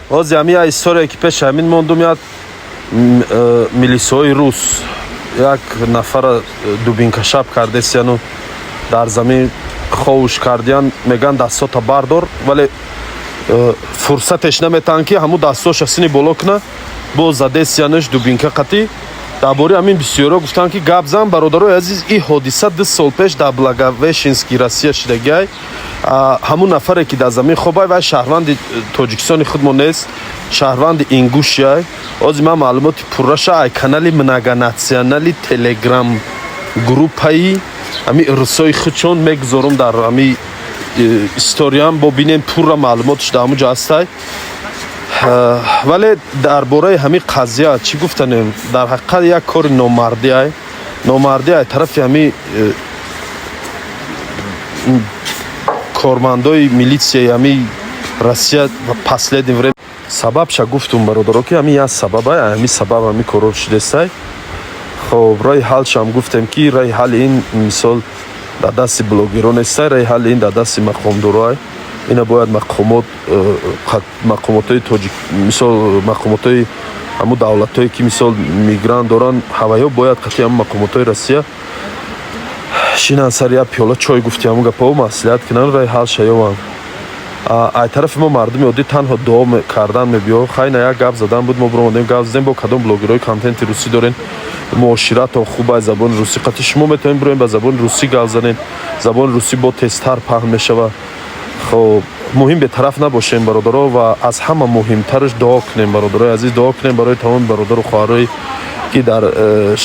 Ози ҳамин история ки пеш ҳамин мондум як милисои рус як нафара дубинкашаб кардесияну дар замин ховуш кардиян меган дастота бардор вале фурсатеш наметаҳанд ки ҳамун дастоша сини боло куна боз задесиянаш дубинка қатӣ дар бори ҳамин бисёро гуфтанд ки гап зан бародарои азиз ин ҳодиса 2 сол пеш дар благовещенски россия шидагиай ҳамун нафаре ки дар замин хобай вай шаҳрванди тоҷикистони худмон нест шаҳрванди ингушяй ози ман маълумоти пурраша ай канали многонационали телеграм группаи ҳамин русои худшон мегузорум дар ҳамин историям бо бинем пурра маълумотш дар ҳамуҷа ҳастай вале дар бораи ҳамин қазия чӣ гуфтанем дар ҳақиқат як кори номардиай тарафи ҳамин кормандои милитсияи ҳамин россия последнее время сабабша гуфтум бародаро ки ҳамин як сабабай ҳамин сабаб ҳамин корор шудестай хоб роҳи ҳалшам гуфтем ки роҳи ҳалли ин мисол дар дасти блогерон нестай роҳи ҳалли ин дар дасти мақомдороай ина бояд мақомотои тоҷик мисол мақомотои ҳамун давлатое ки мисол мигрант доранд ҳаваё бояд қатъи ҳамун мақомотои россия шинан сари як пиёла чой гуфти ҳамун гапаҳо маслиҳат кунанд роҳи ҳал шаёванд ай тарафи мо мардуми оддӣ танҳо дуо кардан мебиё хайна як гап задан буд мо биромадем гап задем бо кадом блогерои контенти русӣ дорен муоширатон хубай забони русӣ қатъи шумо метавонед бироед ба забони русӣ гап занед забони русӣ бо тезтар паҳн мешавад хоб муҳим бетараф набошем бародаро ва аз ҳама муҳимтараш дуо кунем бародарои азиз дуо кунем барои тамоми бародару хоҳарои ки дар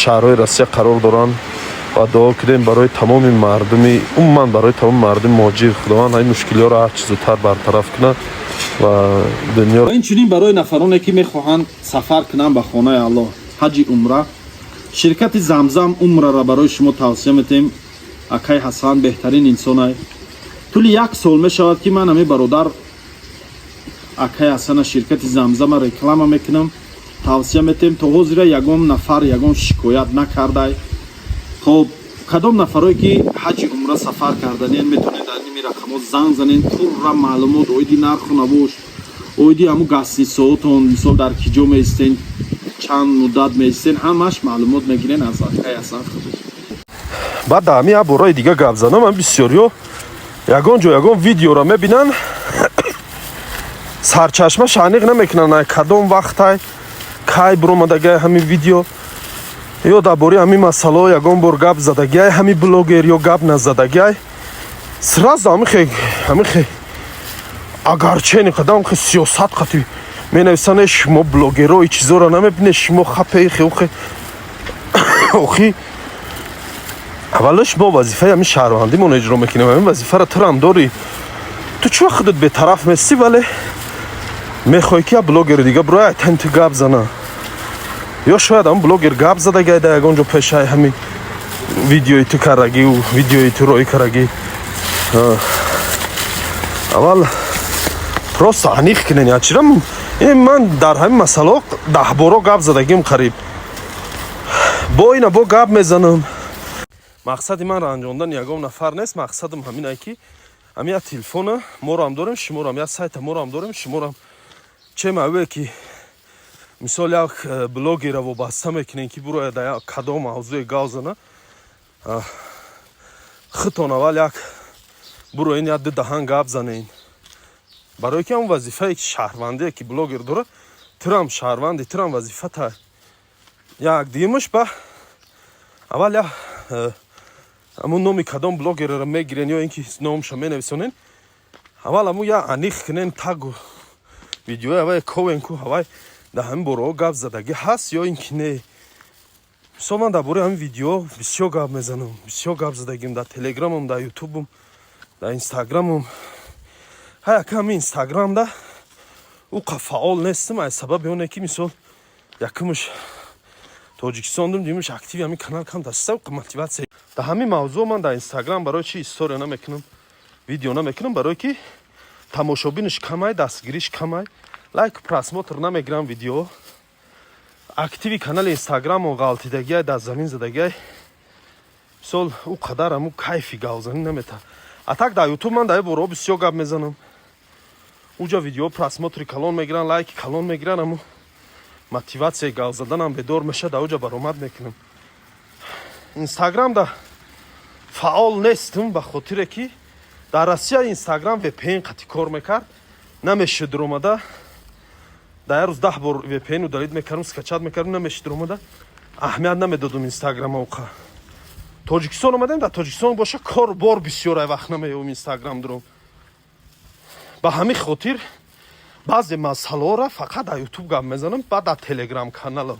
шаҳрҳои россия қарор доранд ва дуо кунем барои тамоми мардуми умуман барои тамоми мардуми муҳоҷир худованд ҳамин мушкилиҳоро ҳарчи зудтар бартараф кунад ва дунёро инчунин барои нафароне ки мехоҳанд сафар кунанд ба хонаи аллоҳ ҳаҷи умра ширкати замзам умраро барои шумо тавсия метем акай ҳасан беҳтарин инсонай тӯли 1 сол мешавад ки ман ҳамин бародар акай ҳасана ширкати замзама реклама мекунам тавсия метем то ҳозира ягон нафар ягон шикоят накардай хоб кадом нафарое ки ҳаҷи умра сафар карданен метавонед дар ними рақамот занг занед пурра маълумот оиди нарху навош оиди ҳамун гастнисоотон мисол дар киҷо меистен чанд муддат меистен ҳамаш маълумот мегирен аз акай ҳасан баъд дар ҳамин як бораи дига гап занам ҳамин бисёриҳо ягон ҷо ягон видеоро мебинанд сарчашмаш аниқ намекунанд ай кадом вақтай кай биромадагиай ҳамин видео ё дар бораи ҳамин масъалаҳо ягон бор гап задагиай ҳамин блогер ё гап назадагиай сразу ҳамин хе агарчени қадам хе сиёсат қатӣ менависанд шумо блогеро и чизоро намебинед шумо хапе хеохе охи аввало шумо вазифаи ҳамин шаҳрвандимон эҷро мекунем ҳамин вазифаро тӯрам дорӣ ту чӣ вақт худат бетараф мести вале мехоҳӣ ки як блогери дига бирояд айтан ту гап зана ё шояд ҳамин блогер гап задагиай дар ягон ҷо пешаи ҳамин видеои ту карагию видеои ту роӣ карагӣ аввал просто аниқ кунен ячира ман дар ҳамин масъалаҳо 10 боро гап задагим қариб бо ина бо гап мезанам мақсади ман ранҷондани ягон нафар нест мақсадам ҳаминае ки ҳамин як телефона моро ҳам дорем шуморо ҳам як сайта моро ҳам дорем шуморо ҳам чемаве ки мисол як блогера вобаста мекунем ки бурояд дар як кадом мавзӯе гап зана худтон аввал як буроен як ду даҳан гап занен барое ки ҳамн вазифае ки шаҳрвандие ки блогер дора тӯрам шаҳрванди тӯрам вазифата як дигимаш ба аввал як ҳамун номи кадом блогереро мегирен ё ин ки номша менависонен аввал ҳамун як аниқ кунен тагу видеои авай ковен ку авай дар ҳамин бораҳо гап задагӣ ҳаст ё ин ки не мисол ман дар бораи ҳамин видео бисёр гап мезанам бисёр гап задагим дар телеграмам дар ютубам дар инстаграмам ҳаяка ҳамин инстаграмда уқа фаъол нестам аз сабаби оне ки мисол якумаш тоҷикистондум димаш активи ҳамин канал кам даста уқа мотиватсия дар ҳамин мавзӯъ ман дар инстаграм барои чи история намекунам видео намекунам барое ки тамошобинаш камай дастгириш камай лайк просмотр намегирам видео активи канали инстаграм о ғалтидагия дар замин задагия мисол ӯ қадар аму кайфи гавзанӣ намета. А так дар ютуб ман дар боро бисёр гап мезанам. уҷа видео просмотри калон мегиран, лайки калон мегиран, аму мотиватсияи гав заданам бедор меша, дар уҷа баромад мекунам. инстаграмда фаъол нестам ба хотире ки дар Россия инстаграм VPN қати кор мекард, намешуд омада. дар рӯз 10 бор VPN удалид мекардам, скачат мекардам, намешуд омада. аҳамият намедодам инстаграма оқа. тоҷикистон омадем, дар тоҷикистон боша кор бор бисёр ай вақт намеёбам инстаграм дуром. ба ҳамин хотир баъзе масъалаҳоро фақат дар ютуб гап мезанам, баъд дар телеграм каналам.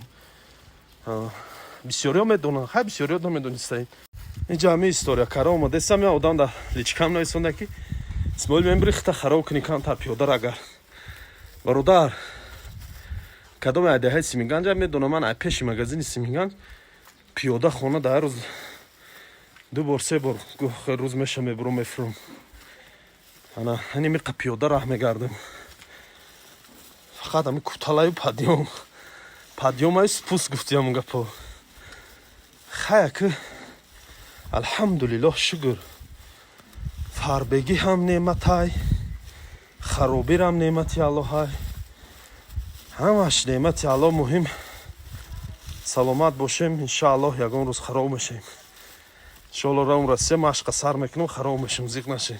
бисёриҳо медонанд, хай бисёриҳо намедонистаед. инҷа ҳамин история кара омадестам, я одам дар личкам нависонда ки исмоил мебирихта хароб кунӣ камтар пиёдар агар. бародар, кадом айдаҳаи Симинганҷа медонам, ман ай пеши магазини Симинганҷ пиёда хона дар рӯз 2 бор 3 бор рӯз меша мебурам мефурам. ана ҳани миқа пиёда раҳ мегардам. фақат ҳами куталаю падёмаю спуск гуфтиам гапо. хая ки алҳамдулиллоҳ шукр. фарбегӣ ҳам неъматай, харобирам неъмати аллоҳай. ҳамаш неъмати аллоҳ муҳим. саломат бошем, иншааллоҳ ягон рӯз хароб мешем. иншааллоҳ равм Россия машқа сар мекунам, хароб мешем, зиқ нашем.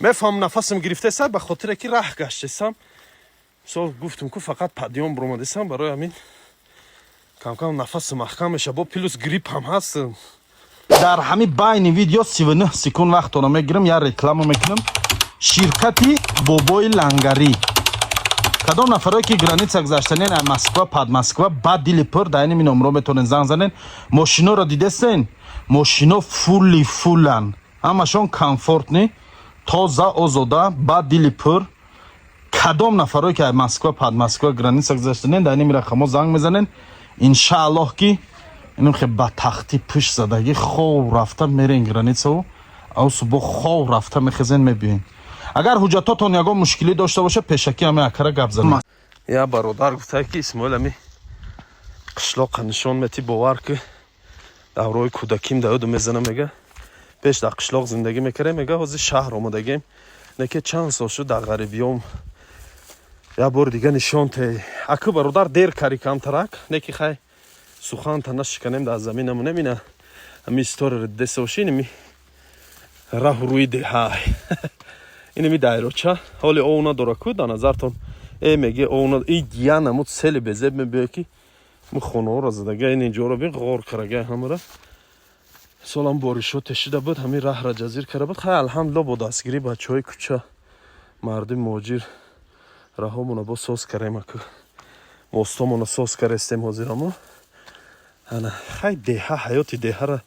мефаҳмам нафасам гирифтесам, ба хотире ки раҳ гаштесам. мисол гуфтам ки фақат падиём буромадесам, барои ҳамин камкам нафасам маҳкам меша, бо плюс грип ҳам ҳастам. дар ҳамин байни видео 39 секунд вақтона мегирам, я реклама мекунам. ширкати бобои лангарӣ. кадом нафарое ки граница гузаштанен ай Москва, пад Москва, ба дили пур дар ини номро метавонен занг занен. мошиноро дидестен? мошино фулан. ҳамашон комфортни, тоза, озода, ба дили пур. кадом нафарое ки ай Москва, пад Москва, граница гузаштанен дар ини рақамо занг мезанен. иншааллоҳ ки инам хе ба тахти пӯш задаги хов рафта мерен границао, ав субҳ хов рафта мехезен мебиёен. агар ҳуҷҷатотон ягон мушкилӣ дошта боша, пешакӣ ҳамин акара гап занед. я бародар гуфтае ки исмоил ҳами қишлоқа нишон метӣ, бовар ки даврои кӯдаким даёду мезанам, мега пеш дар қишлоқ зиндагӣ мекардем, мега ҳозир шаҳр омадагем, неке чанд сол шуд дар ғарибиём. я бори дига нишон те аку бародар дер кари камтарак, неки хай суханта нашиканем дар заминаму немина ҳами историяро дидеста бошӣ. иними раҳу рӯи деҳай иними дайроча ҳоли ов надора ку дар назартон меге ов и гиянамуд сели безеб мебиёе ки му хонаҳоро задага ин инҷоро бин ғор карага ҳамара солам боришо тешида буд, ҳамин раҳра ҷазир кара буд. хай алҳамдулиллоҳ бо дастгирии бачаҳои кӯча марди муҳоҷир раҳомона бо соз карем, аку мостомона соз карестем ҳозирамо. ана хай деҳа, ҳаёти деҳара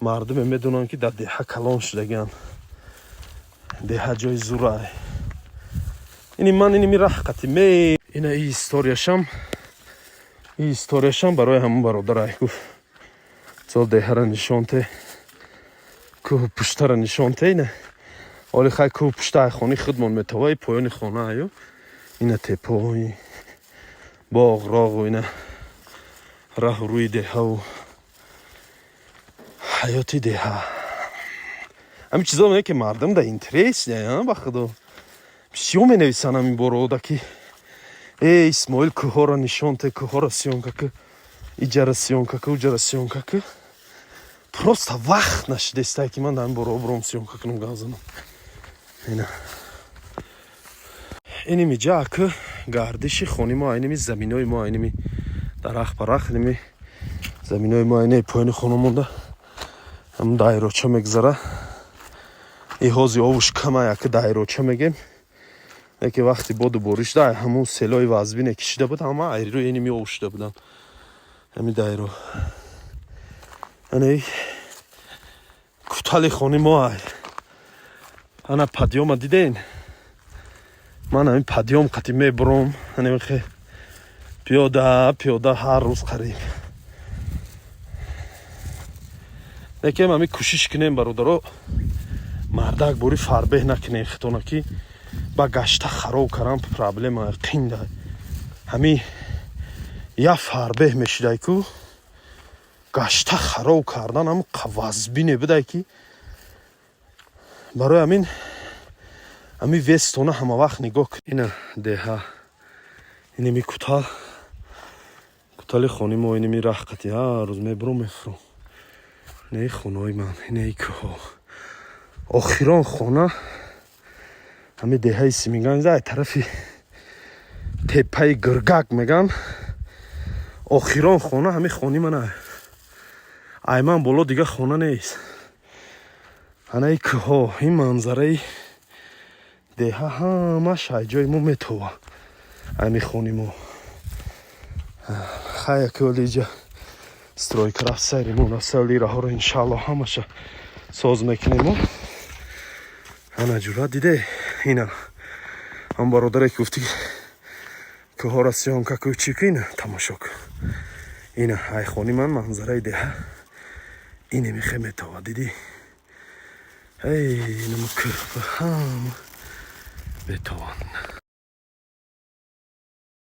мардуме медонанд ки дар деҳа калон шудагианд. деҳа ҷои зурай. ини ман иними раҳ қати ме ина и историяшам барои ҳамон бародарай гуфт сол деҳара нишонте, кӯҳу пуштара нишонте. ина оли хай кӯҳу пушта ай хони худмон метава, и поёни хона аю ина тепои боғ роғу ина раҳу рӯи деҳаву ҳаёти деҳа. ҳамин чизо мене ки мардам да интерес ба худо бисёр менависанд ҳамин борода ки исмоил кӯҳоро нишонте, кӯҳоро сиёнка ки иҷара сиёнка ки уҷара сиёнка ки просто вақт нашидестае ки ман дар ҳамин бороҳо буром сиёнка кунам гав занам. ина иними ҷа ки гардиши хони мо, иними заминои мо, иними дарахт барахт, иними заминои мо, ини поёни хона монда ҳамн дайроча мегзара. и ҳози овуш камай аки дайроча мегем, яке вақти боду бориш дай ҳамун селои вазбине кишида буд, ҳама айру иними ов шуда будан ҳами дайро. ани кутали хони мо ай ана падиёма диден. ман ҳамин падиём қати мебурам, ҳанемихе пиёда ҳар рӯз қариб. некем ҳамин кӯшиш кунем бародаро, мардак бори фарбеҳ накунем хитона ки ба гашта хароб карам проблема қинда. ҳамин я фарбеҳ мешидай ку гашта хароб кардан ам қавазбине бидай ки барои амин ами вестона ҳама вақт нигоҳ кунед. Ина деҳа иними кутали хони мо иними рахқати ҳар рӯз мебурум мефурум. Инаи хонаи ман, инаи кӯҳо. Охирон хона ами деҳаи Симинганҷ ай тарафи теппаи Гиргак меган. Охирон хона ҳами хони ман ай. Ай ман боло дига хона нест. Анаи кӯҳо, ин манзараи деҳа ҳамаш ай ҷои мо метова. Ами хони мо. Хая кӯлиҷа стройкрафт сайри мо насали раҳоро иншааллоҳ ҳамаша соз мекунем мо. Ана ҷура диде ина ҳам бародаре ки гуфти кӯҳора сёнка кӯ чӣ ки ина тамошо кун. Ина ай хони ман манзараи деҳа ине мехе метова диди. Эй, нама кӯҳ ҳам метованд.